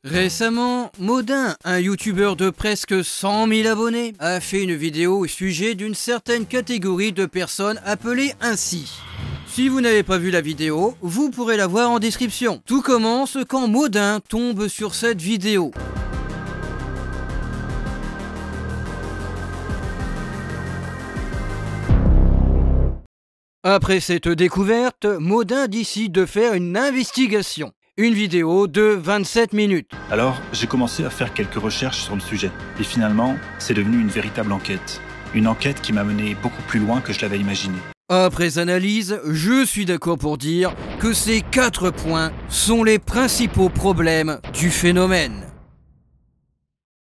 Récemment, Modin, un youtubeur de presque 100 000 abonnés, a fait une vidéo au sujet d'une certaine catégorie de personnes appelées ainsi. Si vous n'avez pas vu la vidéo, vous pourrez la voir en description. Tout commence quand Modin tombe sur cette vidéo. Après cette découverte, Modin décide de faire une investigation. Une vidéo de 27 minutes. Alors, j'ai commencé à faire quelques recherches sur le sujet. Et finalement, c'est devenu une véritable enquête. Une enquête qui m'a mené beaucoup plus loin que je l'avais imaginé. Après analyse, je suis d'accord pour dire que ces 4 points sont les principaux problèmes du phénomène.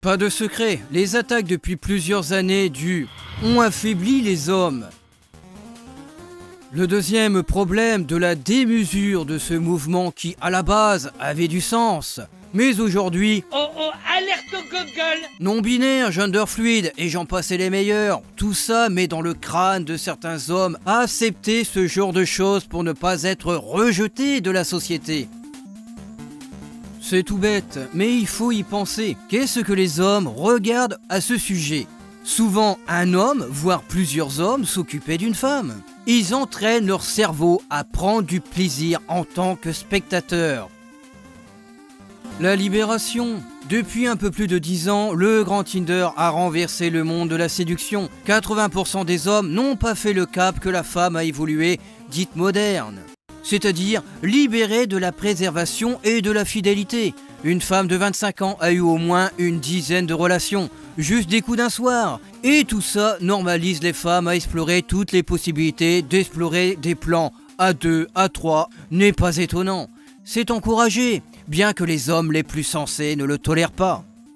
Pas de secret, les attaques depuis plusieurs années ont affaibli les hommes. Le deuxième problème de la démesure de ce mouvement qui, à la base, avait du sens. Mais aujourd'hui... Oh, alerte au Google! Non-binaire, gender fluide, et j'en passais les meilleurs. Tout ça met dans le crâne de certains hommes à accepter ce genre de choses pour ne pas être rejetés de la société. C'est tout bête, mais il faut y penser. Qu'est-ce que les hommes regardent à ce sujet? Souvent, un homme, voire plusieurs hommes, s'occupaient d'une femme. Ils entraînent leur cerveau à prendre du plaisir en tant que spectateur. La libération. Depuis un peu plus de 10 ans, le grand Tinder a renversé le monde de la séduction. 80% des hommes n'ont pas fait le cap que la femme a évolué, dite moderne. C'est-à-dire libérée de la préservation et de la fidélité. Une femme de 25 ans a eu au moins une dizaine de relations, juste des coups d'un soir. Et tout ça normalise les femmes à explorer toutes les possibilités d'explorer des plans à 2, à 3, n'est pas étonnant. C'est encouragé, bien que les hommes les plus sensés ne le tolèrent pas.